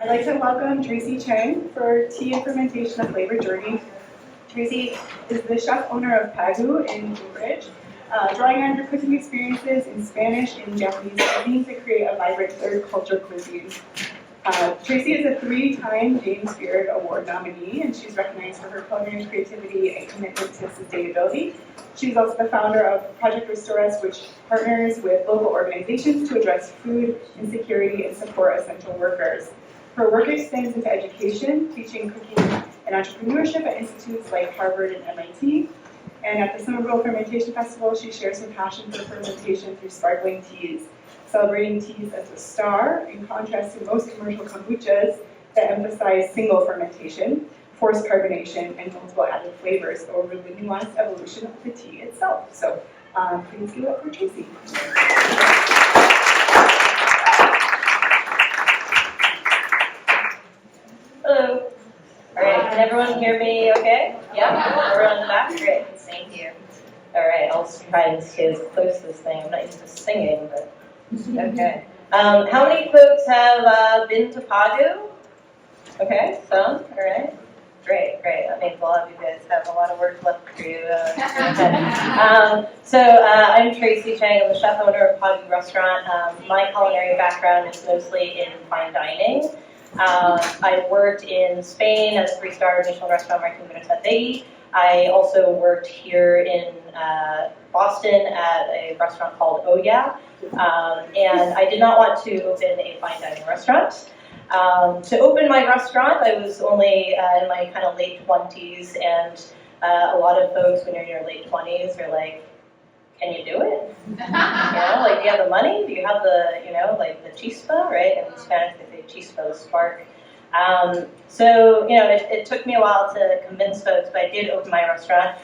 I'd like to welcome Tracy Chang for Tea and Fermentation: A Flavor Journey. Tracy is the chef owner of PAGU in Cambridge, drawing on her cooking experiences in Spanish and Japanese cuisine to create a vibrant third culture cuisine. Tracy is a 3-time James Beard Award nominee, and she's recognized for her culinary creativity and commitment to sustainability. She's also the founder of Project Restore Us, which partners with local organizations to address food insecurity and support essential workers. Her work extends into education, teaching cooking and entrepreneurship at institutes like Harvard and MIT. And at the Somerville Fermentation Festival, she shares her passion for fermentation through sparkling teas, celebrating teas as a star, in contrast to most commercial kombuchas that emphasize single fermentation, forced carbonation, and multiple added flavors over the nuanced evolution of the tea itself. So please give it up for Tracy. Hello. All right, can everyone hear me okay? Yeah? Everyone in the back? Great, thank you. All right, I'll try and stay as close to this thing. I'm not used to singing, but okay. How many folks have been to PAGU? Okay, some, all right. Great. That means a lot of you guys have a lot of work left for you. I'm Tracy Chang. I'm the chef owner of PAGU Restaurant. My culinary background is mostly in fine dining. I've worked in Spain at a 3-star Michelin restaurant, I also worked here in Boston at a restaurant called Oh Yeah. And I did not want to open a fine dining restaurant. To open my restaurant, I was only in my kind of late 20s, and a lot of folks when you're in your late 20s are like, can you do it? Do you have the money? Do you have the, the chispa, right? In Spanish they say chispa, the spark. It took me a while to convince folks, but I did open my restaurant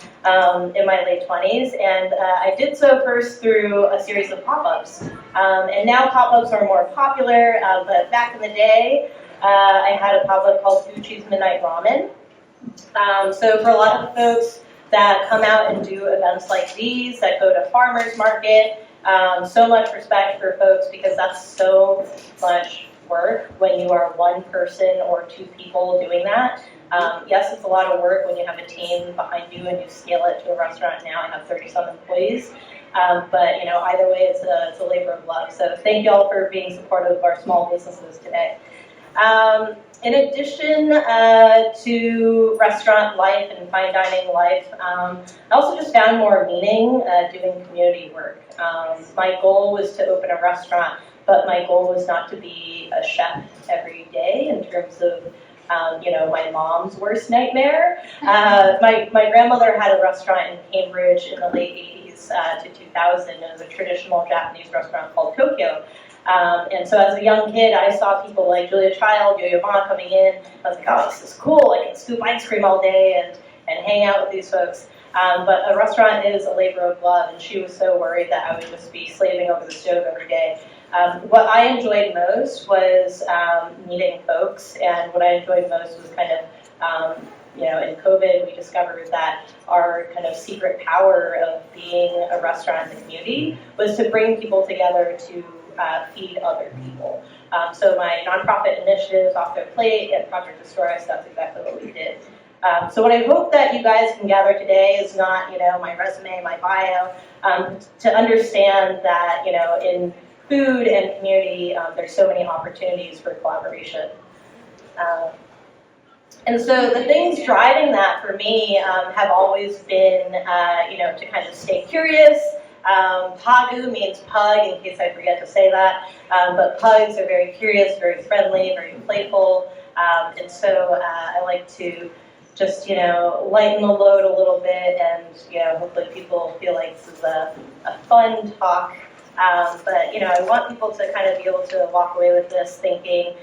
in my late 20s, and I did so first through a series of pop-ups. And now pop-ups are more popular, but back in the day, I had a pop-up called Gucci's Midnight Ramen. So for a lot of the folks that come out and do events like these, that go to farmers market, so much respect for folks, because that's so much work when you are one person or 2 people doing that. Yes, it's a lot of work when you have a team behind you and you scale it to a restaurant. Now I have 30-some employees, but either way, it's a labor of love. So thank you all for being supportive of our small businesses today. In addition to restaurant life and fine dining life, I also just found more meaning doing community work. My goal was to open a restaurant, but my goal was not to be a chef every day in terms of my mom's worst nightmare. My grandmother had a restaurant in Cambridge in the late 80s to 2000. It was a traditional Japanese restaurant called Tokyo. And so as a young kid, I saw people like Julia Child, Yo-Yo Ma coming in. I was like, oh, this is cool. I can scoop ice cream all day and hang out with these folks. But a restaurant is a labor of love, and she was so worried that I would just be slaving over the stove every day. What I enjoyed most was meeting folks, and what I enjoyed most was kind of, in COVID, we discovered that our kind of secret power of being a restaurant in the community was to bring people together to feed other people. So my nonprofit initiatives, Off Their Plate and Project Restore Us, that's exactly what we did. So what I hope that you guys can gather today is not, my resume, my bio, to understand that, in food and community, there's so many opportunities for collaboration. And so the things driving that for me have always been, to kind of stay curious. PAGU means pug, in case I forget to say that, but pugs are very curious, very friendly, very playful, and so I like to just, lighten the load a little bit, and, hopefully people feel like this is a fun talk. But I want people to kind of be able to walk away with this thinking,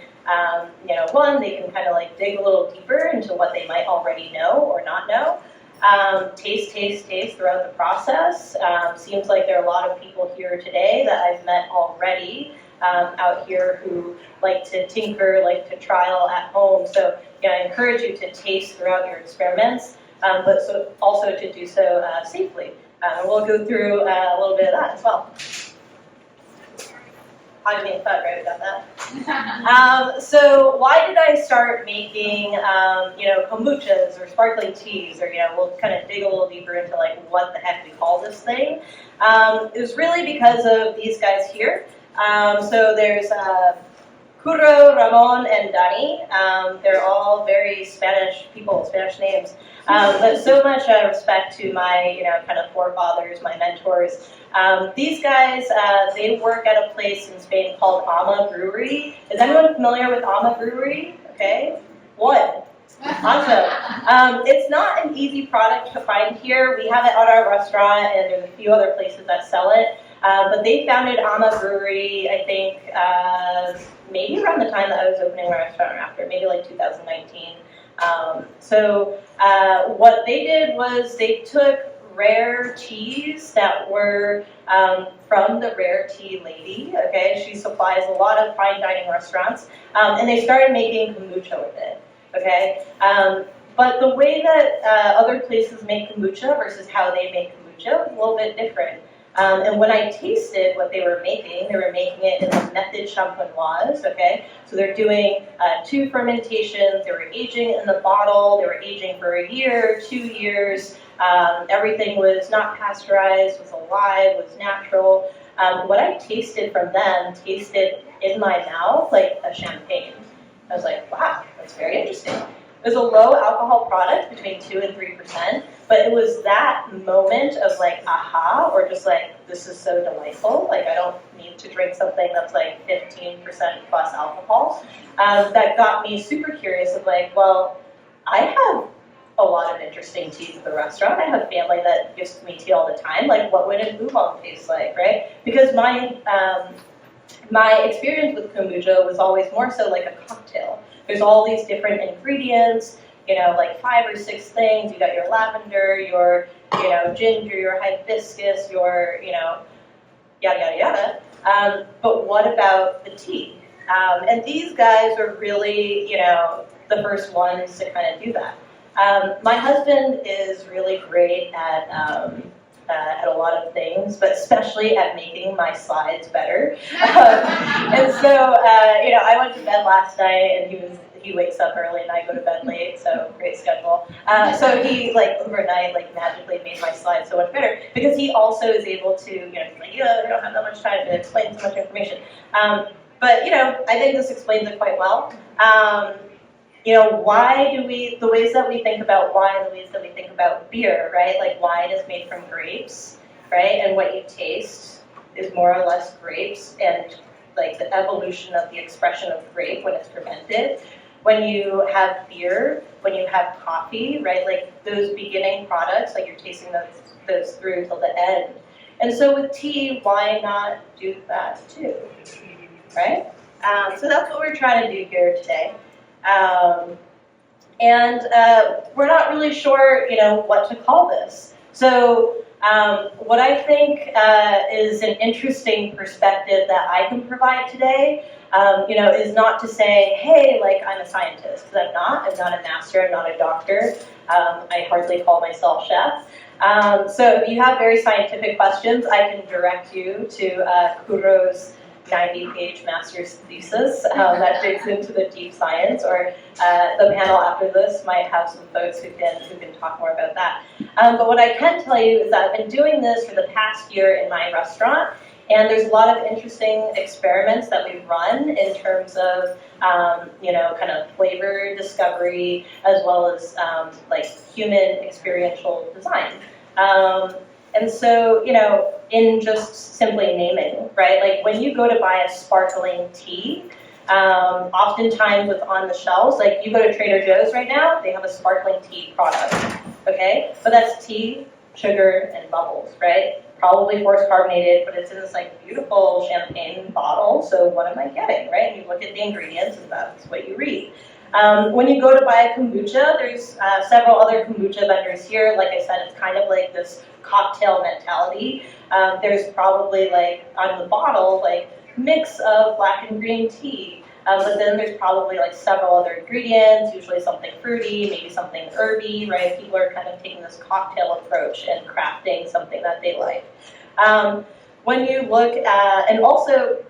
one, they can kind of like dig a little deeper into what they might already know or not know. Taste throughout the process. Seems like there are a lot of people here today that I've met already out here who like to tinker, like to trial at home. So I encourage you to taste throughout your experiments, but also to do so safely. We'll go through a little bit of that as well. PAGU being fun, right? We got that. So why did I start making, kombuchas or sparkling teas, or we'll kind of dig a little deeper into like what the heck we call this thing. It was really because of these guys here. So there's Curro, Ramon, and Dani. They're all very Spanish people, Spanish names. But so much respect to my, kind of forefathers, my mentors. These guys, they work at a place in Spain called Ama Brewery. Is anyone familiar with Ama Brewery? Okay, one. Awesome. It's not an easy product to find here. We have it at our restaurant, and there's a few other places that sell it. But they founded Ama Brewery, I think, maybe around the time that I was opening my restaurant, or after, maybe like 2019. So what they did was they took rare teas that were from the Rare Tea Lady. Okay, she supplies a lot of fine dining restaurants, and they started making kombucha with it. Okay, but the way that other places make kombucha versus how they make kombucha is a little bit different. And when I tasted what they were making it in the method champenoise, okay? So they're doing 2 fermentations, they were aging in the bottle, they were aging for a year, 2 years, everything was not pasteurized, was alive, was natural. What I tasted from them tasted in my mouth like a champagne. I was like, wow, that's very interesting. It was a low alcohol product, between 2 and 3%, but it was that moment of like, aha, or just like, this is so delightful, like I don't need to drink something that's like 15% plus alcohol, that got me super curious of like, well, I have a lot of interesting teas at the restaurant. I have family that gives me tea all the time, like what would a oolong taste like, right? Because my experience with kombucha was always more so like a cocktail. There's all these different ingredients, like 5 or 6 things. You got your lavender, your, ginger, your hibiscus, your, yada, yada, yada. But what about the tea? And these guys are really, the first ones to kind of do that. My husband is really great at a lot of things, but especially at making my slides better. And so, I went to bed last night, and he wakes up early, and I go to bed late, so great schedule. So he, overnight, magically made my slides so much better, because he also is able to, he's like, we don't have that much time to explain so much information. But, I think this explains it quite well. Why do the ways that we think about wine, the ways that we think about beer, right? Like wine is made from grapes, right? And what you taste is more or less grapes and like the evolution of the expression of grape when it's fermented. When you have beer, when you have coffee, right? Like those beginning products, like you're tasting those through till the end. And so with tea, why not do that too, right? So that's what we're trying to do here today. We're not really sure, what to call this. So what I think is an interesting perspective that I can provide today, is not to say, hey, I'm a scientist, because I'm not a master, I'm not a doctor. I hardly call myself chef. So if you have very scientific questions, I can direct you to Curro's 90-page master's thesis that digs into the deep science, or the panel after this might have some folks who can talk more about that. But what I can tell you is that I've been doing this for the past year in my restaurant, and there's a lot of interesting experiments that we've run in terms of kind of flavor discovery, as well as human experiential design. And so, in just simply naming, right? Like when you go to buy a sparkling tea, oftentimes what's on the shelves, like you go to Trader Joe's right now, they have a sparkling tea product, okay? But that's tea, sugar, and bubbles, right? Probably force carbonated, but it's in this beautiful champagne bottle, so what am I getting, right? And you look at the ingredients, and that's what you read. When you go to buy a kombucha, there's several other kombucha vendors here. Like I said, it's kind of like this cocktail mentality. There's probably on the bottle, mix of black and green tea. But then there's probably several other ingredients, usually something fruity, maybe something herby, right? People are kind of taking this cocktail approach and crafting something that they like. When you look at, and also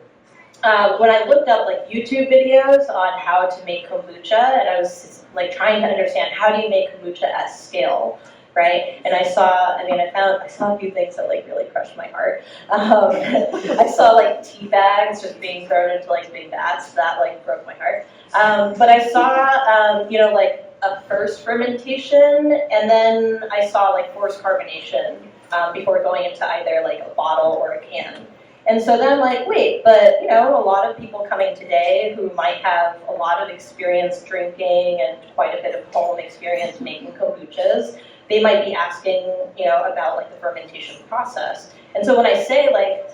when I looked up like YouTube videos on how to make kombucha, and I was like trying to understand how do you make kombucha at scale, right? And I saw a few things that like really crushed my heart. I saw like tea bags just being thrown into like big vats. That like broke my heart. But I saw like a first fermentation, and then I saw like forced carbonation before going into either like a bottle or a can. And so then I'm like, wait, but a lot of people coming today who might have a lot of experience drinking and quite a bit of home experience making kombuchas, they might be asking, about like the fermentation process. And so when I say like,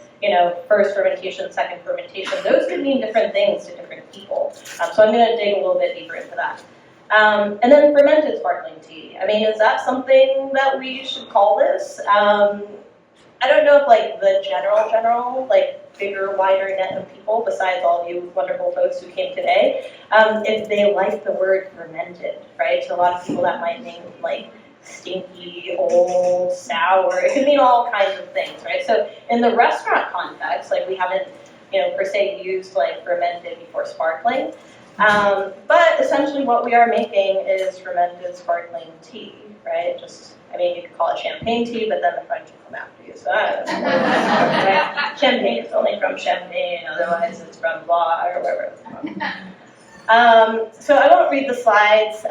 first fermentation, second fermentation, those could mean different things to different people. So I'm going to dig a little bit deeper into that. And then fermented sparkling tea. I mean, is that something that we should call this? I don't know if like the general, like bigger, wider net of people, besides all of you wonderful folks who came today, if they like the word fermented, right? So a lot of people that might mean like stinky, old, sour. It could mean all kinds of things, right? So in the restaurant context, like we haven't, per se used like fermented before sparkling. But essentially what we are making is fermented sparkling tea, right? You could call it champagne tea, but then the French will come after you, so I don't know. Right? Champagne is only from Champagne, otherwise it's from Blois or wherever it's from. So I won't read the slides,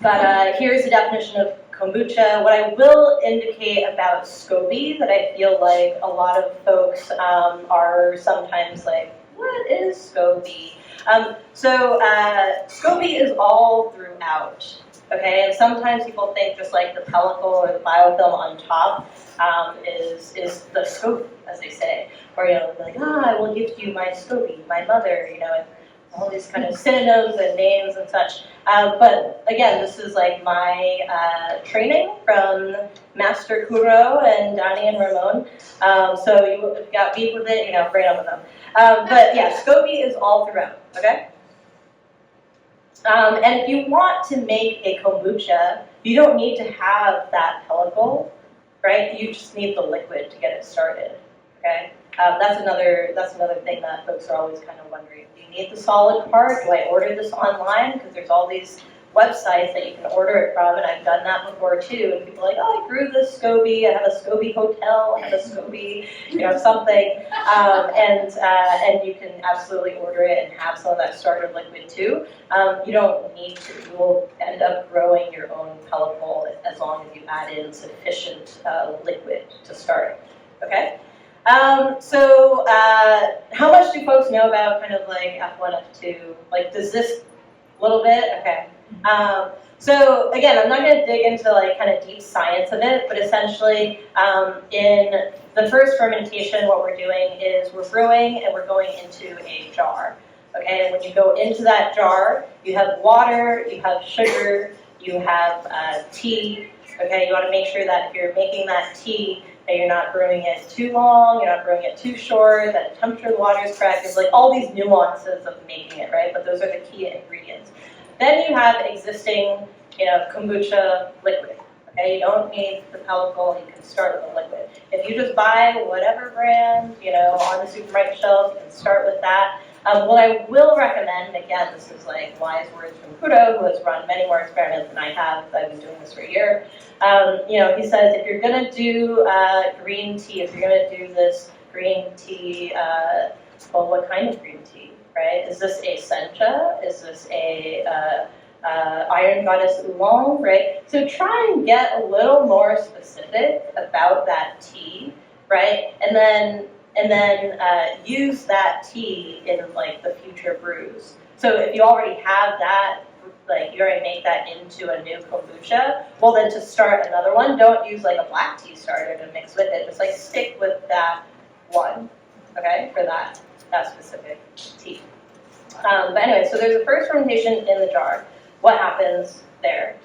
but here's the definition of kombucha. What I will indicate about SCOBY that I feel like a lot of folks are sometimes like, what is SCOBY? So SCOBY is all throughout. Okay, and sometimes people think just like the pellicle or the biofilm on top is the scope, as they say, or like, I will gift you my SCOBY, my mother, and all these kind of synonyms and names and such. But again, this is like my training from Master Kuro and Donnie and Ramon. So if you got beef with it, bring it up with them. But yeah, SCOBY is all throughout. Okay. And if you want to make a kombucha, you don't need to have that pellicle, right? You just need the liquid to get it started, okay? That's another thing that folks are always kind of wondering. Do you need the solid part? Do I order this online? Because there's all these websites that you can order it from, and I've done that before too. And people are like, I grew this SCOBY. I have a SCOBY hotel. I have a SCOBY, something. And you can absolutely order it and have some of that starter liquid too. You don't need to. You will end up growing your own pellicle as long as you add in sufficient liquid to start. Okay. So how much do folks know about kind of like F1, F2? Like, does this little bit? Okay. So again, I'm not going to dig into like kind of deep science of it, but essentially in the first fermentation, what we're doing is we're brewing and we're going into a jar. Okay, and when you go into that jar, you have water, you have sugar, you have tea. Okay, you want to make sure that if you're making that tea, that you're not brewing it too long, you're not brewing it too short, that the temperature of the water is correct. There's like all these nuances of making it, right? But those are the key ingredients. Then you have existing, kombucha liquid. Okay, you don't need the pellicle. You can start with the liquid. If you just buy whatever brand, on the supermarket shelf, you can start with that. What I will recommend, again, this is like wise words from Kudo, who has run many more experiments than I have. I've been doing this for a year. He says if you're going to do green tea, if you're going to do this green tea, what kind of green tea? Right? Is this a sencha? Is this a iron goddess oolong? Right? So try and get a little more specific about that tea, right? And then use that tea in like the future brews. So if you already have that, like you already make that into a new kombucha, well then to start another one, don't use like a black tea starter to mix with it. Just like stick with that one, okay, for that specific tea. But anyway, so there's a first fermentation in the jar. What happens there?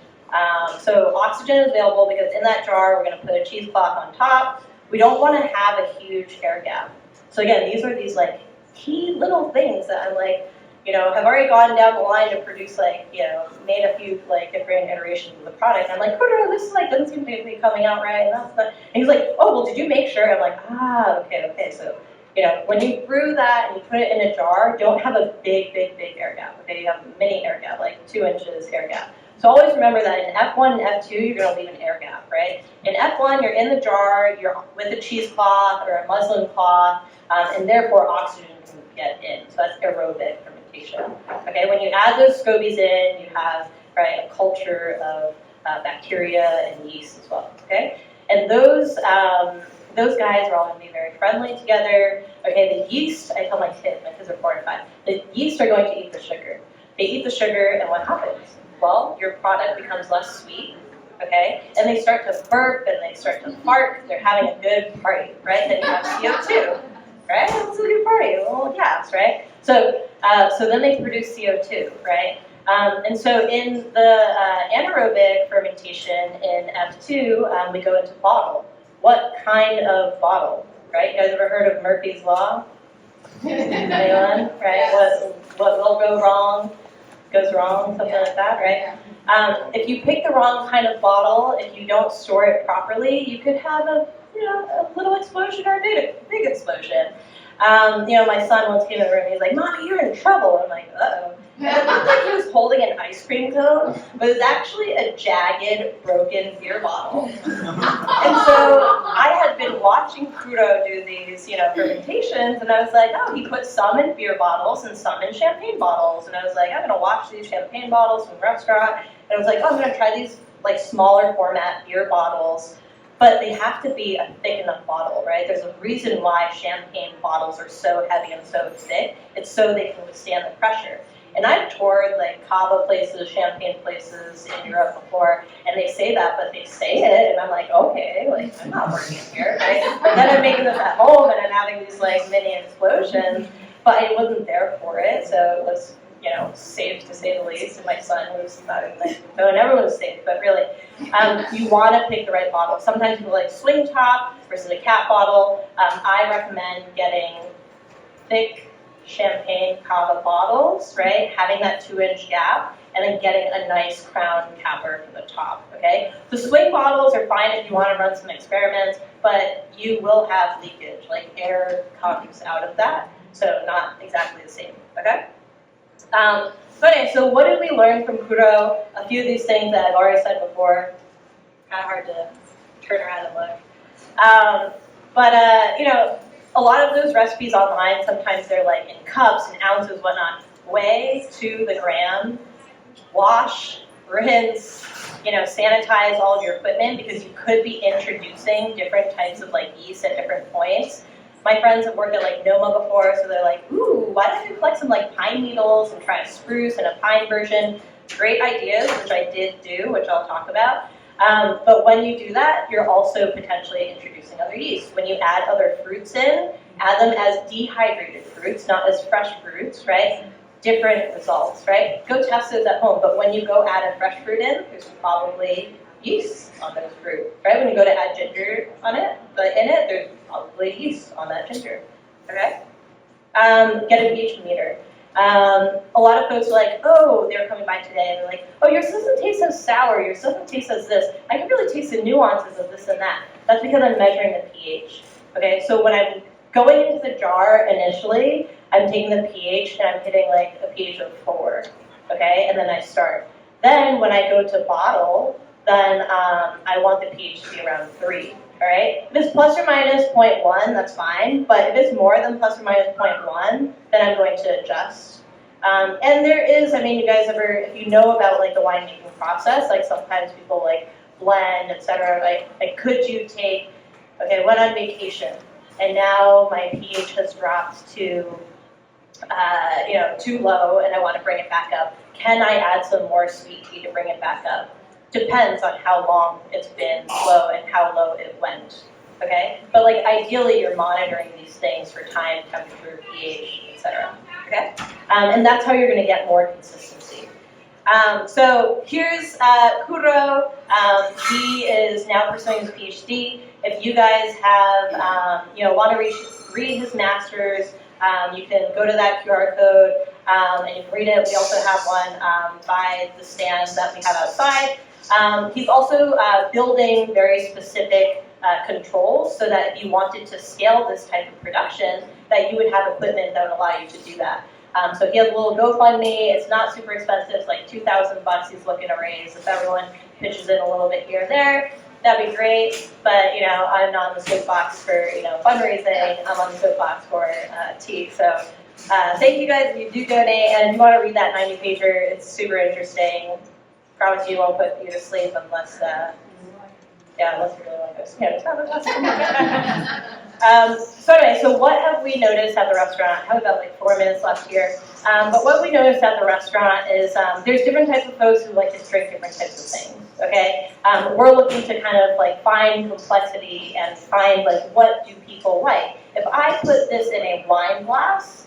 So oxygen is available because in that jar we're going to put a cheesecloth on top. We don't want to have a huge air gap. So again, these are these like key little things that I'm like, have already gone down the line to produce like, made a few like different iterations of the product. And I'm like, this is like doesn't seem to be coming out right, and that's not. And he's like, oh well, did you make sure? I'm like, okay. So when you brew that and you put it in a jar, don't have a big air gap, okay? You have a mini air gap, like 2 inches air gap. So always remember that in F1 and F2, you're gonna leave an air gap, right? In F1, you're in the jar, you're with a cheesecloth or a muslin cloth, and therefore oxygen can get in. So that's aerobic fermentation. Okay, when you add those scobies in, you have, right, a culture of bacteria and yeast as well, okay? And those guys are all going to be very friendly together. Okay, the yeast, I tell my kids are 4 and 5, the yeast are going to eat the sugar. They eat the sugar, and what happens? Well, your product becomes less sweet, okay? And they start to burp, and they start to fart. They're having a good party, right? Then you have CO2, right? It's a good party, a little gas, right? So then they produce CO2, right? And so in the anaerobic fermentation in F2, we go into bottle. What kind of bottle, right? You guys ever heard of Murphy's Law? Anyone, right? What will go wrong goes wrong, something like that, right? If you pick the wrong kind of bottle, if you don't store it properly, you could have a little explosion or a big explosion. My son once came in the room and he's like, "Mommy, you're in trouble." I'm like, "Uh-oh." And it looked like he was holding an ice cream cone, but it was actually a jagged, broken beer bottle. And so I had been watching Kuro do these, fermentations, and I was like, oh, he put some in beer bottles and some in champagne bottles. And I was like, I'm gonna watch these champagne bottles from the restaurant. And I was like, oh, I'm gonna try these like smaller format beer bottles. But they have to be a thick enough bottle, right? There's a reason why champagne bottles are so heavy and so thick. It's so they can withstand the pressure. And I've toured like cava places, champagne places in Europe before, and they say that, but they say it, and I'm like, okay, like I'm not working here, right? But then I'm making them at home, and I'm having these like mini explosions, but I wasn't there for it, so it was, safe to say the least. And my son was not like, no, and everyone was safe, but really, you want to pick the right bottle. Sometimes people like swing top versus a cap bottle. I recommend getting thick champagne cava bottles, right? Having that 2-inch gap, and then getting a nice crown capper for the top, okay? The swing bottles are fine if you want to run some experiments, but you will have leakage, like air comes out of that, so not exactly the same, okay? Okay, so what did we learn from Kuro? A few of these things that I've already said before, kind of hard to turn around and look. A lot of those recipes online, sometimes they're like in cups and ounces, whatnot. Weigh to the gram, wash, rinse, sanitize all of your equipment, because you could be introducing different types of like yeast at different points. My friends have worked at like Noma before, so they're like, ooh, why don't you collect some like pine needles and try a spruce and a pine version? Great ideas, which I did do, which I'll talk about. But when you do that, you're also potentially introducing other yeast. When you add other fruits in, add them as dehydrated fruits, not as fresh fruits, right? Different results, right? Go test those at home, but when you go add a fresh fruit in, there's probably yeast on those fruit, right? When you go to add ginger on it, but in it, there's probably yeast on that ginger, okay? Get a pH meter. A lot of folks are like, oh, they were coming by today, and they're like, oh, yours doesn't taste so sour, yours doesn't taste as this. I can really taste the nuances of this and that. That's because I'm measuring the pH, okay? So when I'm going into the jar initially, I'm taking the pH and I'm hitting like a pH of 4, okay? And then I start. Then when I go to bottle, then I want the pH to be around 3, all right? If it's plus or minus 0.1, that's fine, but if it's more than plus or minus 0.1, then I'm going to adjust. And there is, you guys ever, if you know about like the winemaking process, like sometimes people like blend, etc. Like could you take, okay, I went on vacation, and now my pH has dropped to, too low, and I want to bring it back up. Can I add some more sweet tea to bring it back up? Depends on how long it's been low and how low it went, okay? But like ideally, you're monitoring these things for time, temperature, pH, etc. Okay? And that's how you're going to get more consistency. So here's Kuro. He is now pursuing his PhD. If you guys have, want to read his master's, you can go to that QR code and you can read it. We also have one by the stand that we have outside. He's also building very specific controls so that if you wanted to scale this type of production, that you would have equipment that would allow you to do that. So he has a little GoFundMe. It's not super expensive. It's like $2,000 he's looking to raise. If everyone pitches in a little bit here and there, that'd be great. But I'm not on the soapbox for fundraising. I'm on the soapbox for tea. So thank you guys if you do donate. And if you want to read that 90-pager, it's super interesting. Promise you won't put you to sleep unless unless you really want to go to so anyway, so what have we noticed at the restaurant? I have about like 4 minutes left here. But what we noticed at the restaurant is there's different types of folks who like to drink different types of things, okay? We're looking to kind of like find complexity and find like what do people like. If I put this in a wine glass,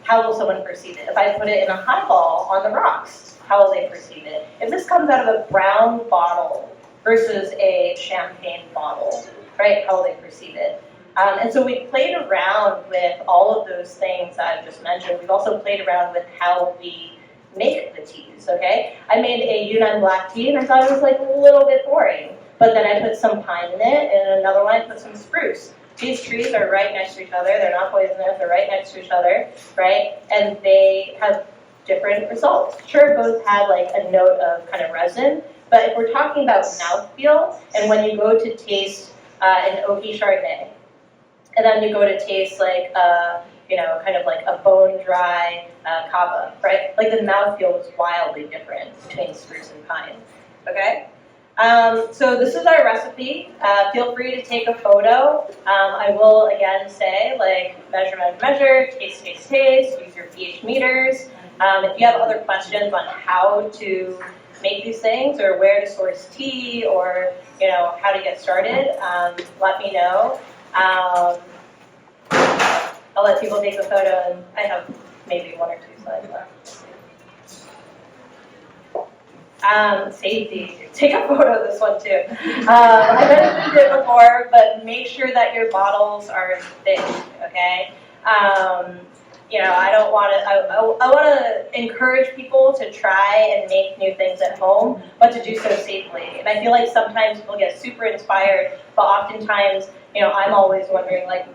how will someone perceive it? If I put it in a highball on the rocks, how will they perceive it? If this comes out of a brown bottle versus a champagne bottle, right, how will they perceive it? And so we played around with all of those things I've just mentioned. We've also played around with how we make the teas, okay? I made a Yunnan black tea and I thought it was like a little bit boring, but then I put some pine in it, and another one I put some spruce. These trees are right next to each other. They're not poisonous. They're right next to each other, right? And they have different results. Sure, both have like a note of kind of resin, but if we're talking about mouthfeel, and when you go to taste an oaky Chardonnay, and then you go to taste like kind of like a bone-dry cava, right? Like the mouthfeel is wildly different between spruce and pine, okay? So this is our recipe. Feel free to take a photo. I will again say, like, measure, taste, use your pH meters. If you have other questions on how to make these things or where to source tea or, how to get started, let me know. I'll let people take a photo, and I have maybe 1 or 2 slides left. Safety. Take a photo of this one too. I mentioned it before, but make sure that your bottles are thick, okay? I don't want to, I want to encourage people to try and make new things at home, but to do so safely. And I feel like sometimes people get super inspired, but oftentimes, I'm always wondering, like,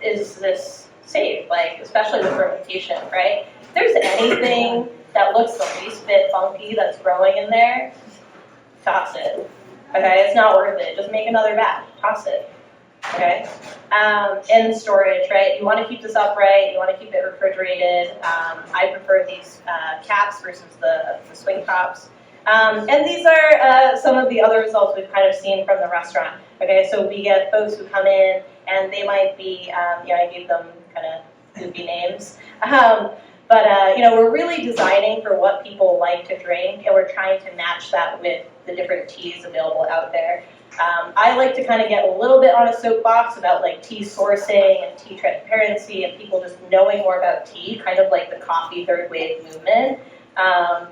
is this safe? Like, especially with fermentation, right? If there's anything that looks the least bit funky that's growing in there, toss it. Okay, it's not worth it. Just make another batch, toss it. Okay, and storage, right? You want to keep this upright. You want to keep it refrigerated. I prefer these caps versus the swing tops. And these are some of the other results we've kind of seen from the restaurant. Okay, so we get folks who come in and they might be, I gave them kind of goofy names. But we're really designing for what people like to drink, and we're trying to match that with the different teas available out there. I like to kind of get a little bit on a soapbox about like tea sourcing and tea transparency and people just knowing more about tea, kind of like the coffee third wave movement. And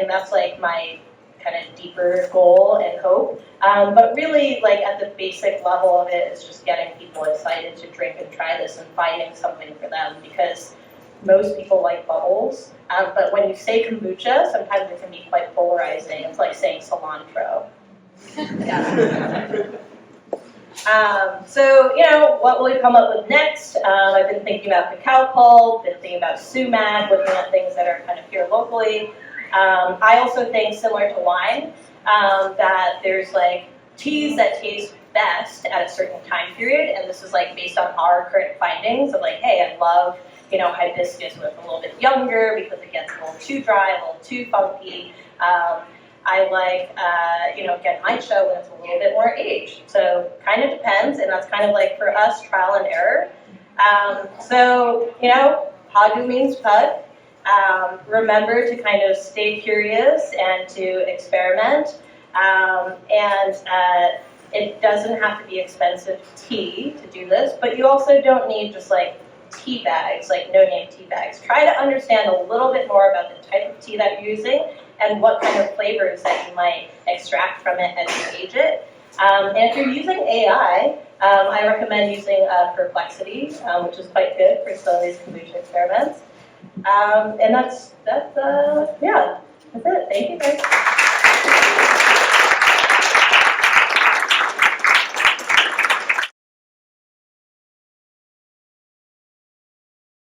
that's like my kind of deeper goal and hope. But really, like at the basic level of it is just getting people excited to drink and try this and finding something for them, because most people like bubbles. But when you say kombucha, sometimes it can be quite polarizing. It's like saying cilantro. So, what will we come up with next? I've been thinking about cacao pulp, been thinking about sumac, looking at things that are kind of here locally. I also think, similar to wine, that there's like teas that taste best at a certain time period, and this is like based on our current findings of like, hey, I love, hibiscus when it's a little bit younger because it gets a little too dry, a little too funky. I like, genmaicha when it's a little bit more aged. So kind of depends, and that's kind of like for us trial and error. PAGU means pug. Remember to kind of stay curious and to experiment. It doesn't have to be expensive tea to do this, but you also don't need just like tea bags, like no-name tea bags. Try to understand a little bit more about the type of tea that you're using and what kind of flavors that you might extract from it as you age it. And if you're using AI, I recommend using Perplexity, which is quite good for some of these kombucha experiments. And that's it. Thank you guys.